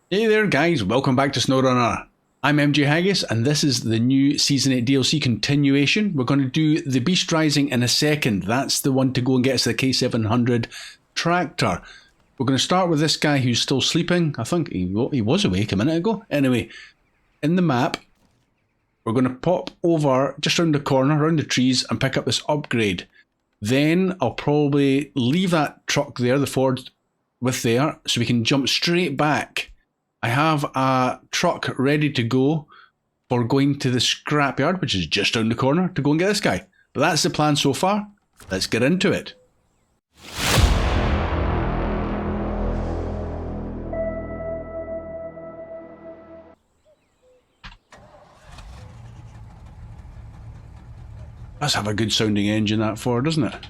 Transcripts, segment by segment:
Hey there guys, welcome back to Snowrunner. I'm MJ Haggis and this is the new Season 8 DLC continuation. We're going to do the Beast Rising in a second. That's the one to go and get us the K700 tractor. We're going to start with this guy who's still sleeping. I think he was awake a minute ago. Anyway, in the map, we're going to pop over just around the corner, around the trees, and pick up this upgrade. Then I'll probably leave that truck there, the Ford, with there, so we can jump straight back. I have a truck ready to go for going to the scrapyard, which is just around the corner, to go and get this guy. But that's the plan so far. Let's get into it. Does have a good sounding engine, that Ford, doesn't it?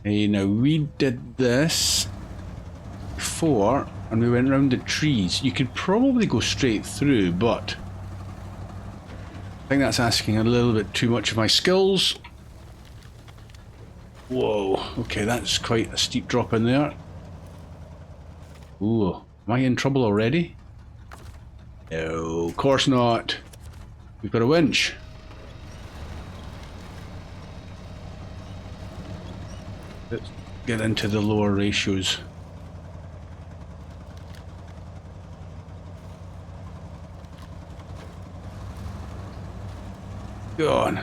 Hey, now we did this before and we went around the trees. You could probably go straight through, but I think that's asking a little bit too much of my skills. Whoa, okay, that's quite a steep drop in there. Ooh, am I in trouble already? No, of course not. We've got a winch. Let's get into the lower ratios. Go on.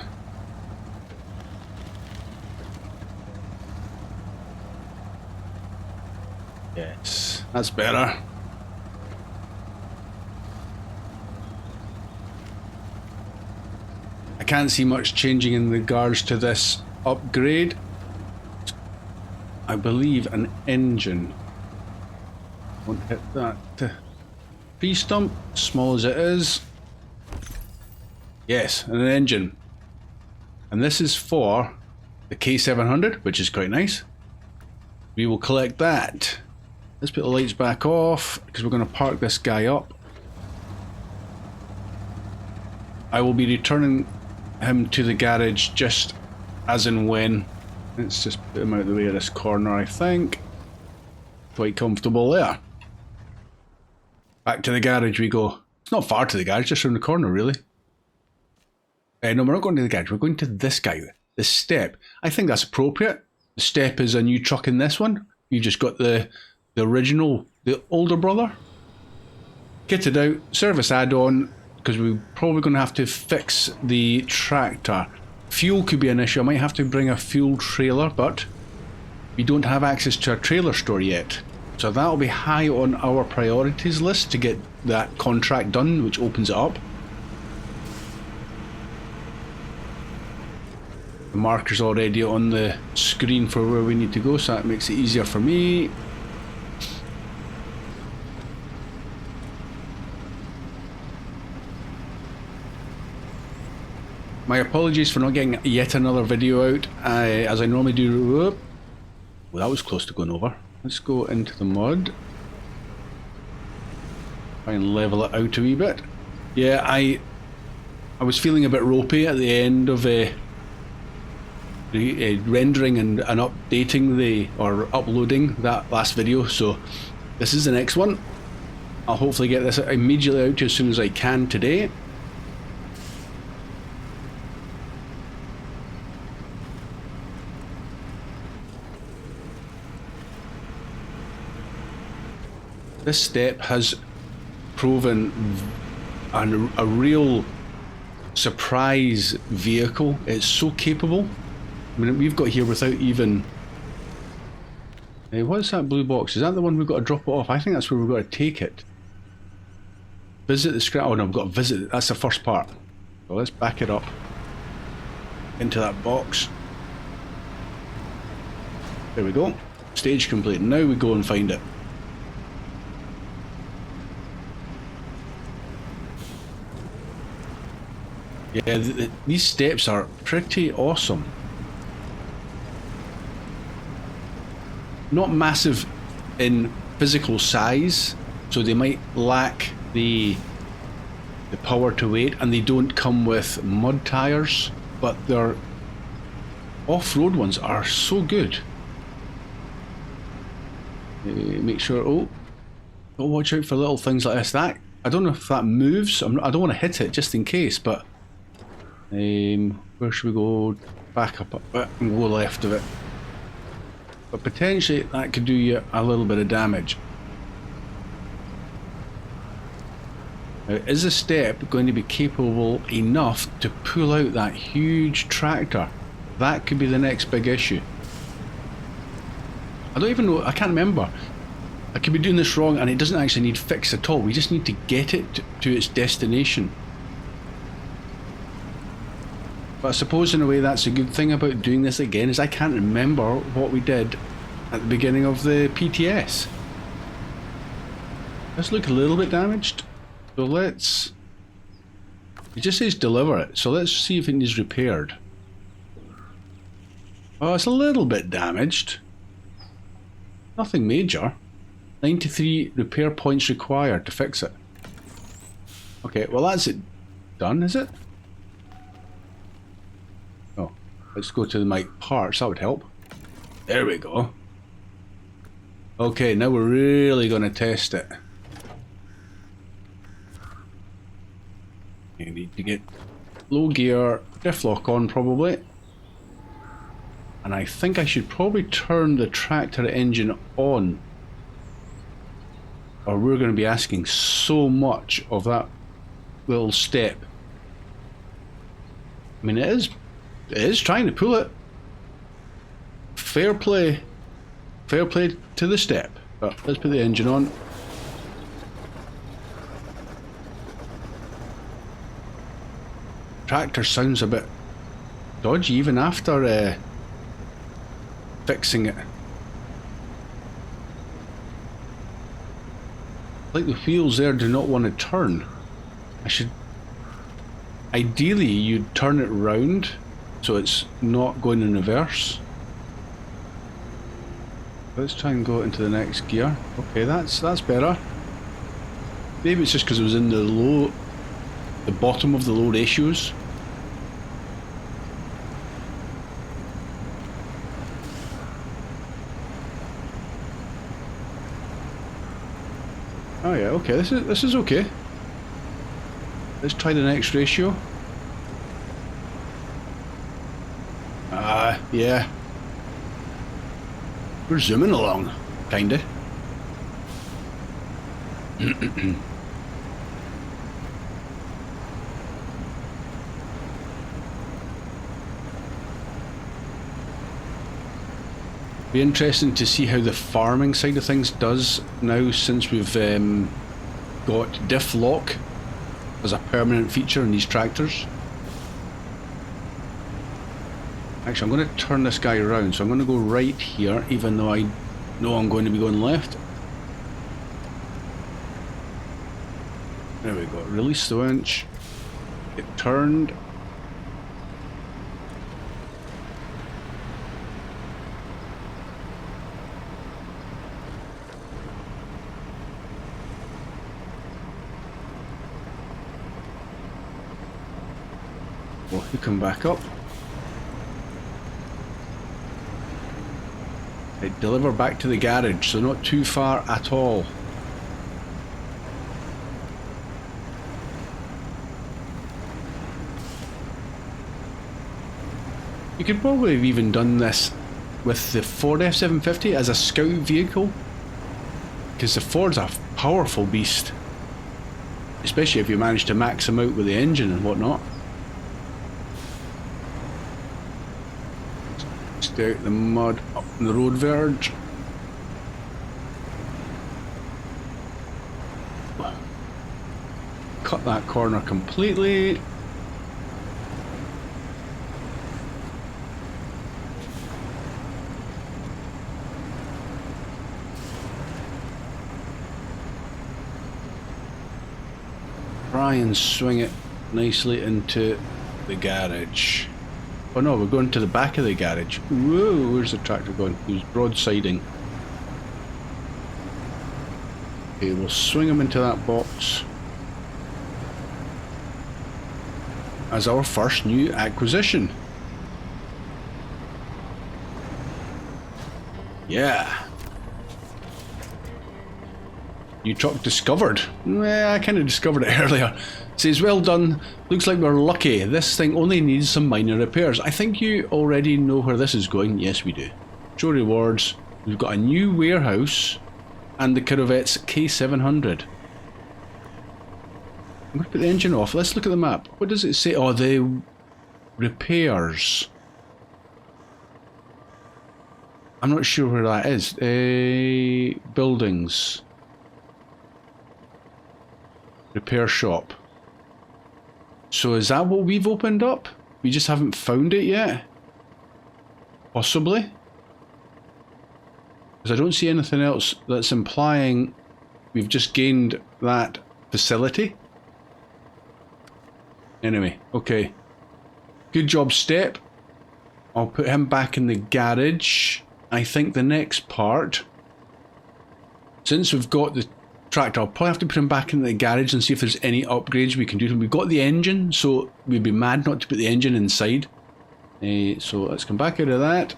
Yes, that's better. I can't see much changing in regards to this upgrade. I believe an engine. Won't hit that tree stump, small as it is. Yes, and an engine. And this is for the K700, which is quite nice. We will collect that. Let's put the lights back off because we're going to park this guy up. I will be returning him to the garage just as and when. Let's just put him out of the way of this corner, I think. Quite comfortable there. Back to the garage we go. It's not far to the garage, just around the corner really. No, we're not going to the garage, we're going to this guy, the step. I think that's appropriate. The step is a new truck in this one. You've just got the original, the older brother. Kitted out, service add-on, because we're probably going to have to fix the tractor. Fuel could be an issue, I might have to bring a fuel trailer, but we don't have access to a trailer store yet. So that'll be high on our priorities list to get that contract done, which opens it up. The marker's already on the screen for where we need to go, so that makes it easier for me. My apologies for not getting yet another video out as I normally do. Well, that was close to going over. Let's go into the mud. Try and level it out a wee bit. Yeah, I was feeling a bit ropey at the end of rendering and updating or uploading that last video, so this is the next one. I'll hopefully get this immediately out to you as soon as I can today. This step has proven a real surprise vehicle. It's so capable. I mean, we've got here without even... Hey, what's that blue box? Is that the one we've got to drop it off? I think that's where we've got to take it. Visit the scrap... Oh no, we've got to visit it. That's the first part. So let's back it up into that box. There we go. Stage complete. Now we go and find it. Yeah, these steps are pretty awesome. Not massive in physical size, so they might lack the power to weight, and they don't come with mud tires, but their off-road ones are so good. Make sure, oh, But watch out for little things like this. That, I don't know if that moves. I don't want to hit it just in case, but where should we go? Back up a bit and go left of it. But potentially that could do you a little bit of damage. Now, is the step going to be capable enough to pull out that huge tractor? That could be the next big issue. I don't even know, I can't remember. I could be doing this wrong and it doesn't actually need fix at all. We just need to get it to its destination. But I suppose in a way that's a good thing about doing this again, is I can't remember what we did at the beginning of the PTS. Let's look a little bit damaged. So let's... It just says deliver it, so let's see if it needs repaired. Oh, it's a little bit damaged. Nothing major. 93 repair points required to fix it. Okay, well that's it done, is it? Oh, let's go to my parts, that would help. There we go. Okay, now we're really going to test it. You need to get low gear, diff lock on probably. And I think I should probably turn the tractor engine on, or we're going to be asking so much of that little step. I mean, it is trying to pull it. Fair play to the step. But let's put the engine on. Tractor sounds a bit dodgy even after fixing it. Like the wheels there do not want to turn. I should... Ideally you'd turn it round so it's not going in reverse. Let's try and go into the next gear. Okay, that's better. Maybe it's just because it was in the bottom of the low ratios. Oh yeah, okay, this is okay. Let's try the next ratio. Yeah. We're zooming along, kinda. Be interesting to see how the farming side of things does now, since we've got diff lock as a permanent feature in these tractors. Actually, I'm going to turn this guy around, so I'm going to go right here, even though I know I'm going to be going left. There we go. Release the winch. Get turned. Well, you come back up. Right, deliver back to the garage, so not too far at all. You could probably have even done this with the Ford F750 as a scout vehicle, because the Ford's a powerful beast, especially if you manage to max them out with the engine and whatnot. Stay out the mud up in the road verge. Cut that corner completely. Try and swing it nicely into the garage. Oh no, we're going to the back of the garage. Whoa, where's the tractor going? He's broadsiding. Okay, we'll swing him into that box as our first new acquisition. Yeah. New truck discovered. I kind of discovered it earlier. Says, well done. Looks like we're lucky. This thing only needs some minor repairs. I think you already know where this is going. Yes, we do. Show rewards. We've got a new warehouse and the Corvette's K700. I'm going to put the engine off. Let's look at the map. What does it say? Oh, the repairs. I'm not sure where that is. Buildings. Repair shop. So is that what we've opened up? We just haven't found it yet? Possibly? Because I don't see anything else that's implying we've just gained that facility. Anyway, okay. Good job, Step. I'll put him back in the garage. I think the next part, since we've got the tractor, I'll probably have to put him back in the garage and see if there's any upgrades we can do. We've got the engine, so we'd be mad not to put the engine inside. So let's come back out of that.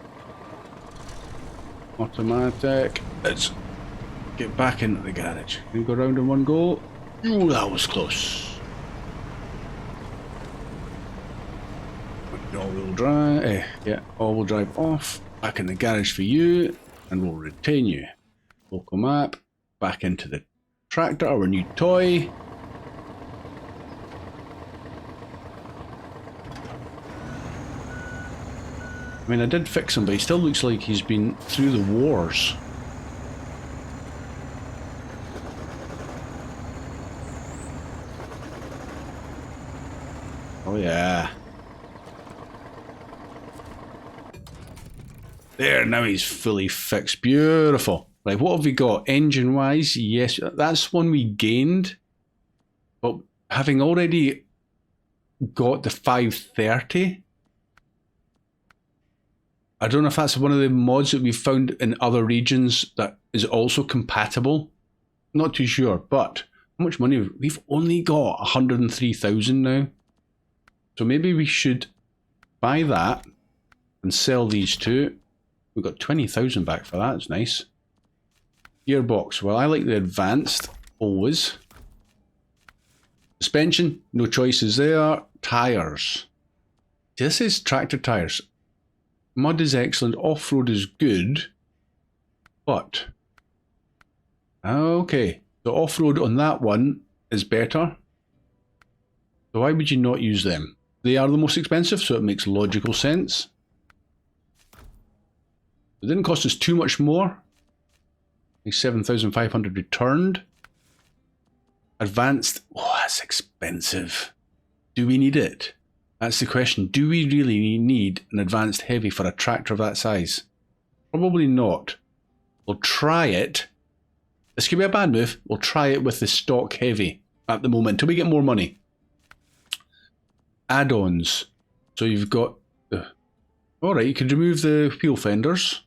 Automatic. Let's get back into the garage. Can we go round in one go? Oh, that was close. All-wheel drive. Yeah, all-wheel drive off. Back in the garage for you, and we'll retain you. Local map. Back into the tractor, our new toy. I mean, I did fix him, but he still looks like he's been through the wars. Oh yeah. There, now he's fully fixed. Beautiful. Right, what have we got? Engine-wise, yes, that's one we gained. But having already got the 530, I don't know if that's one of the mods that we've found in other regions that is also compatible. Not too sure, but how much money? We've only got 103,000 now. So maybe we should buy that and sell these two. We've got 20,000 back for that, it's nice. Gearbox, well, I like the advanced, always. Suspension, no choices there. Tyres. This is tractor tyres. Mud is excellent, off-road is good, but... Okay, the off-road on that one is better. So why would you not use them? They are the most expensive, so it makes logical sense. It didn't cost us too much more. 7,500 returned. Advanced. Oh, that's expensive. Do we need it? That's the question. Do we really need an advanced heavy for a tractor of that size? Probably not. We'll try it. This could be a bad move. We'll try it with the stock heavy at the moment until we get more money. Add-ons. So you've got... Alright, you can remove the wheel fenders.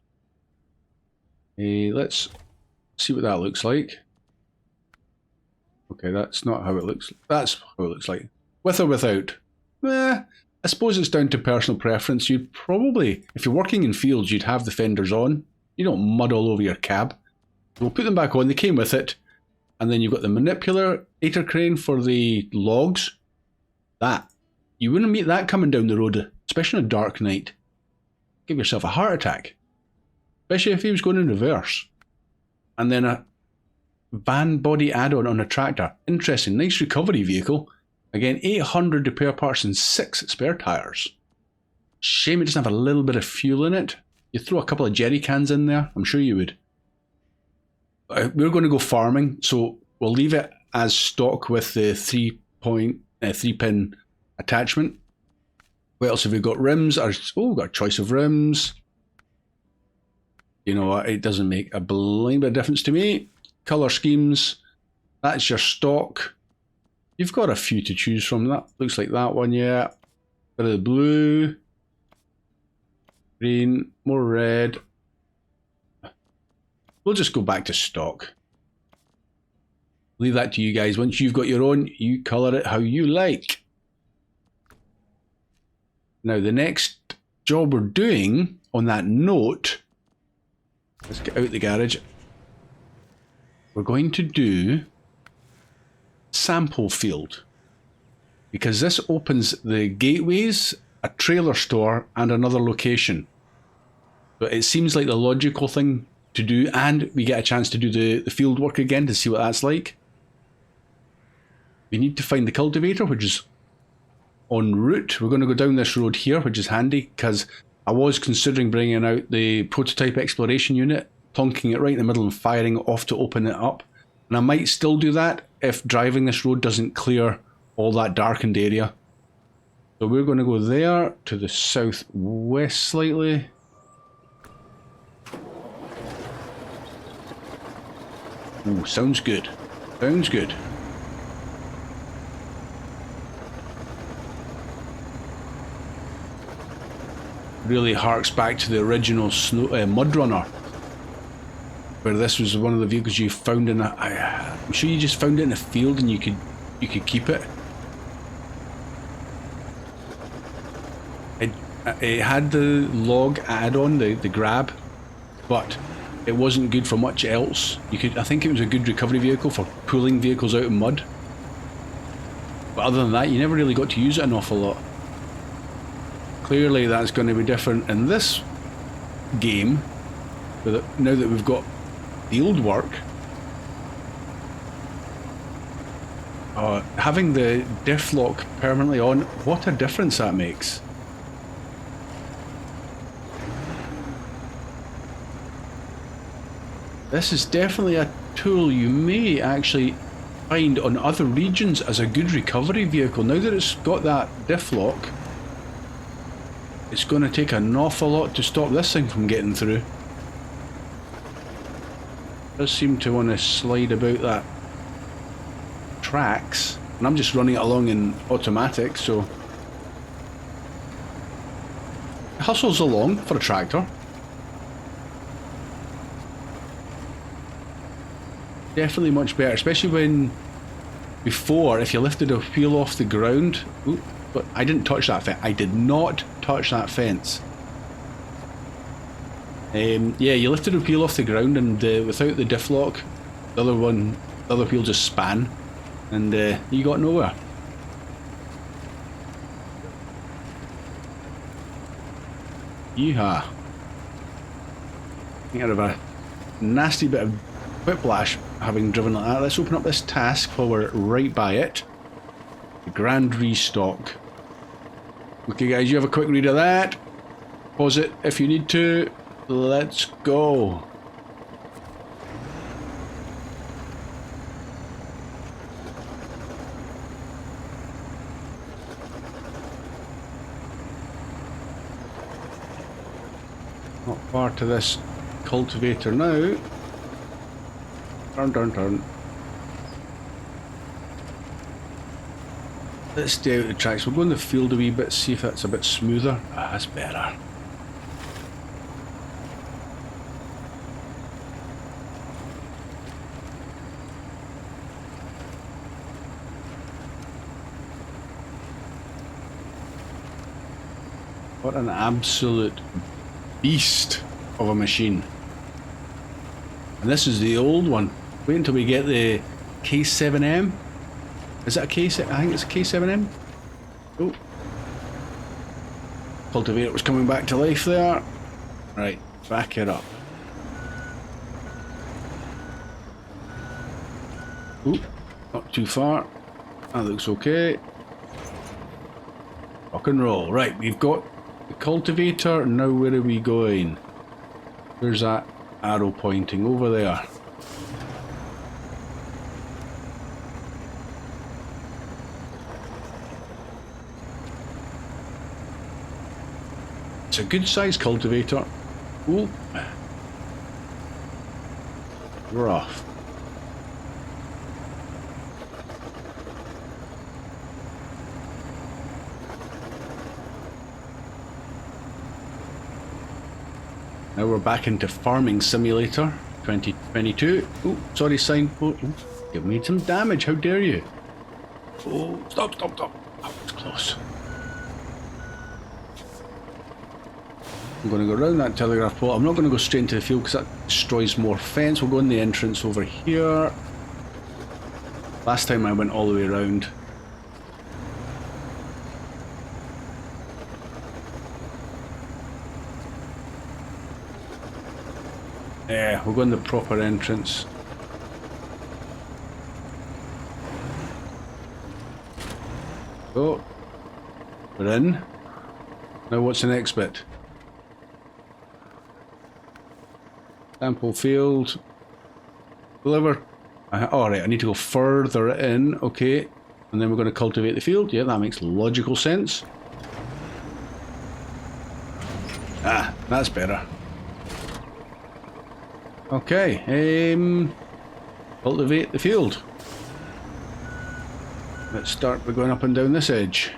Let's see what that looks like. Okay, that's not how it looks. That's how it looks like. With or without? I suppose it's down to personal preference. You'd probably, if you're working in fields, you'd have the fenders on. You don't mud all over your cab. We'll put them back on. They came with it. And then you've got the manipulator crane for the logs. That. You wouldn't meet that coming down the road, especially on a dark night. Give yourself a heart attack. Especially if he was going in reverse. And then a van body add-on on a tractor. Interesting. Nice recovery vehicle. Again, 800 repair parts and 6 spare tyres. Shame it doesn't have a little bit of fuel in it. You throw a couple of jerry cans in there, I'm sure you would. We're going to go farming, so we'll leave it as stock with the 3-pin attachment. What else have we got? Rims. We've got a choice of rims. You know what? It doesn't make a blind bit of difference to me. Colour schemes. That's your stock. You've got a few to choose from. That looks like that one, yeah. Bit of the blue. Green. More red. We'll just go back to stock. Leave that to you guys. Once you've got your own, you colour it how you like. Now, the next job we're doing on that note, let's get out the garage. we're going to do sample field, because this opens the gateways, a trailer store, and another location. But it seems like the logical thing to do, and we get a chance to do the field work again to see what that's like. We need to find the cultivator, which is en route. We're going to go down this road here, which is handy, because I was considering bringing out the prototype exploration unit, plonking it right in the middle and firing it off to open it up. And I might still do that if driving this road doesn't clear all that darkened area. So we're going to go there to the southwest slightly. Ooh, sounds good. Sounds good. Really harks back to the original Mudrunner, where this was one of the vehicles you found in a... I'm sure you just found it in a field and you could keep it. It had the log add-on, the grab, but it wasn't good for much else. I think it was a good recovery vehicle for pulling vehicles out of mud. But other than that, you never really got to use it an awful lot. Clearly that's going to be different in this game, now that we've got field work. Having the diff lock permanently on, what a difference that makes. This is definitely a tool you may actually find on other regions as a good recovery vehicle. Now that it's got that diff lock, it's going to take an awful lot to stop this thing from getting through. It does seem to want to slide about that tracks, and I'm just running it along in automatic, so it hustles along for a tractor. Definitely much better, especially when before, if you lifted a wheel off the ground. Ooh, but I didn't touch that fence. I did not touch that fence. Yeah, you lifted a wheel off the ground, and without the diff lock, the other wheel just span, and you got nowhere. Yeehaw! You have a nasty bit of whiplash having driven like that. Let's open up this task while we're right by it. The Grand Restock. Okay guys, you have a quick read of that. Pause it if you need to. Let's go. Not far to this cultivator now. Turn. Let's stay out of the tracks. We'll go in the field a wee bit, see if that's a bit smoother. Ah, that's better. What an absolute beast of a machine. And this is the old one. Wait until we get the K7M. Is that a K7? I think it's a K7M. Oh. Cultivator was coming back to life there. Right, back it up. Ooh, not too far. That looks okay. Rock and roll. Right, we've got the cultivator. Now where are we going? Where's that arrow pointing? Over there. It's a good sized cultivator. Ooh. We're off. Now we're back into Farming Simulator 2022. Oh, sorry, sign. Oh, you've made some damage. How dare you? Oh, stop. That was close. I'm going to go around that telegraph pole. I'm not going to go straight into the field because that destroys more fence. We'll go in the entrance over here. Last time I went all the way around. Yeah, we'll go in the proper entrance. Oh, we're in. Now what's the next bit? Sample field. Deliver. Alright, I need to go further in. Okay. And then we're going to cultivate the field. Yeah, that makes logical sense. Ah, that's better. Okay. Cultivate the field. Let's start by going up and down this edge.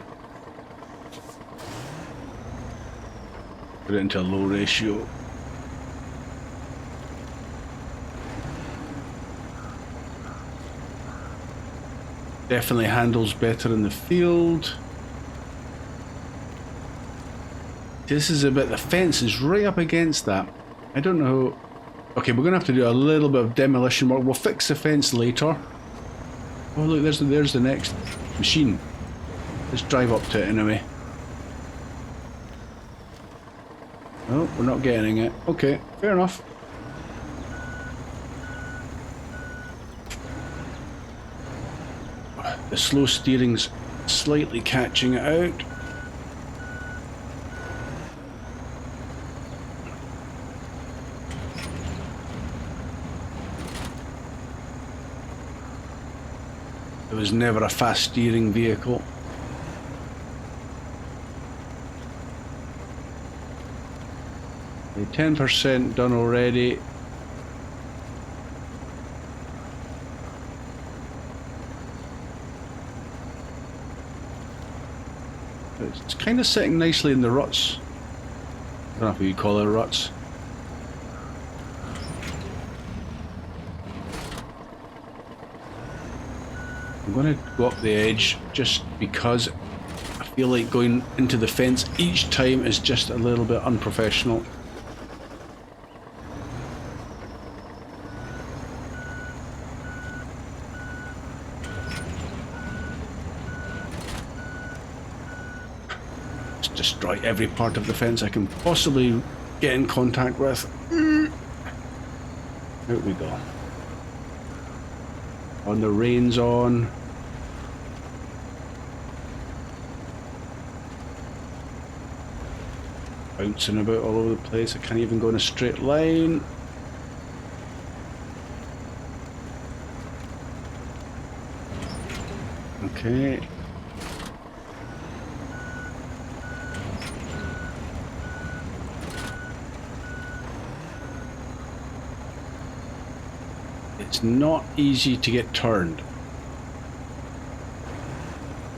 Put it into a low ratio. Definitely handles better in the field. This is a bit, the fence is right up against that. I don't know. Okay, we're going to have to do a little bit of demolition work. We'll fix the fence later. Oh look, there's the next machine. Let's drive up to it anyway. Oh, we're not getting it. Okay, fair enough. The slow steering's slightly catching it out. It was never a fast steering vehicle. Okay, 10% done already. It's kind of sitting nicely in the ruts. I don't know if you call it ruts. I'm going to go up the edge just because I feel like going into the fence each time is just a little bit unprofessional. Just destroy every part of the fence I can possibly get in contact with. Out we go. On the reins on. Bouncing about all over the place. I can't even go in a straight line. Okay. It's not easy to get turned.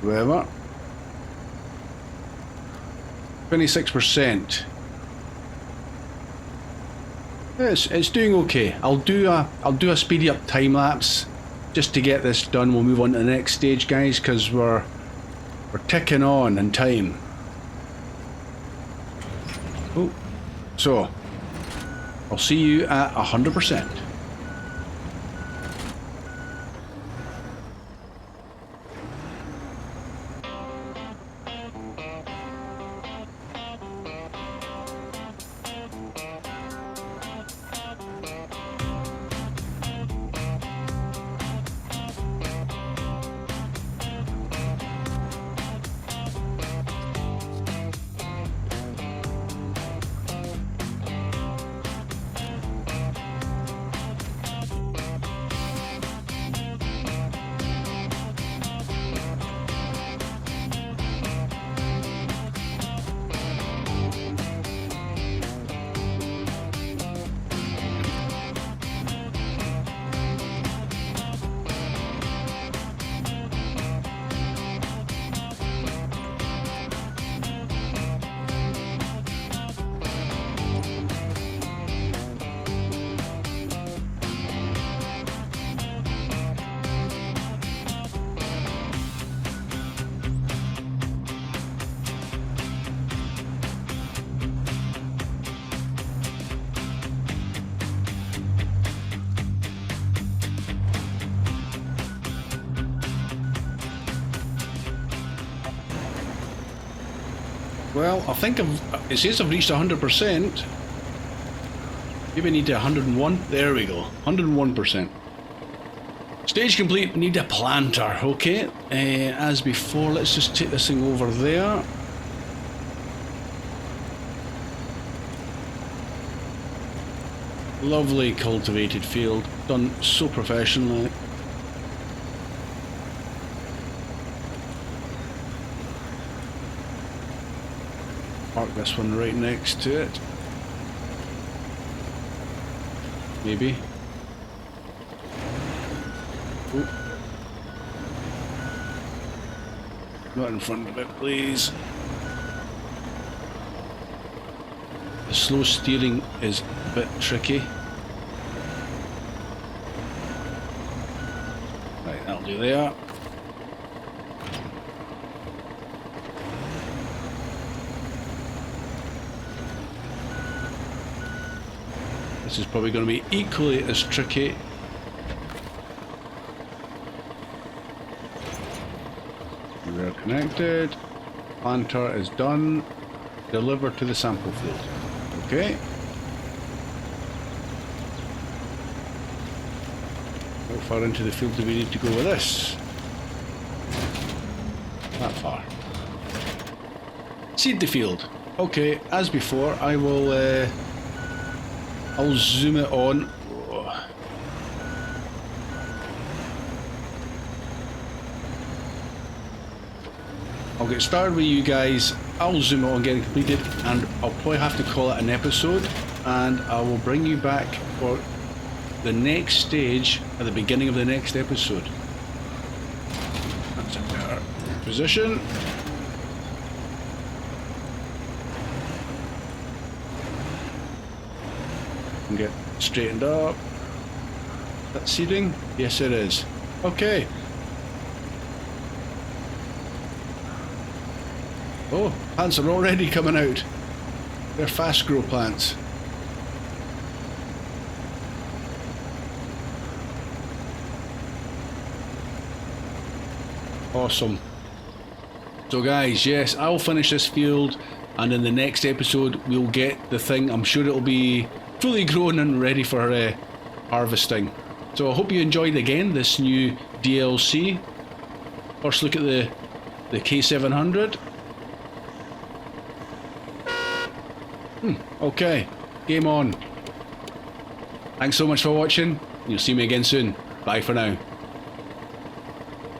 However, 26%. It's doing okay. I'll do a speedy up time lapse just to get this done. We'll move on to the next stage, guys, because we're ticking on in time. Oh, so I'll see you at 100%. Well, I think it says I've reached 100%. Maybe I need to 101. There we go, 101%. Stage complete, need a planter, okay. As before, let's just take this thing over there. Lovely cultivated field, done so professionally. Park this one right next to it. Maybe. Ooh. Not in front of it, please. The slow steering is a bit tricky. Right, that'll do there. This is probably going to be equally as tricky. We are connected. Planter is done. Deliver to the sample field. Okay. How far into the field do we need to go with this? That far. Seed the field. Okay, as before, I will I'll zoom it on. I'll get started with you guys. I'll zoom it on getting completed, and I'll probably have to call it an episode, and I will bring you back for the next stage at the beginning of the next episode. That's a better position. And get straightened up. Is that seeding? Yes, it is. Okay. Oh, plants are already coming out. They're fast grow plants. Awesome. So guys, yes, I'll finish this field, and in the next episode we'll get the thing. I'm sure it'll be fully grown and ready for harvesting. So I hope you enjoyed again this new DLC. First look at the K700. Okay, game on. Thanks so much for watching. You'll see me again soon. Bye for now.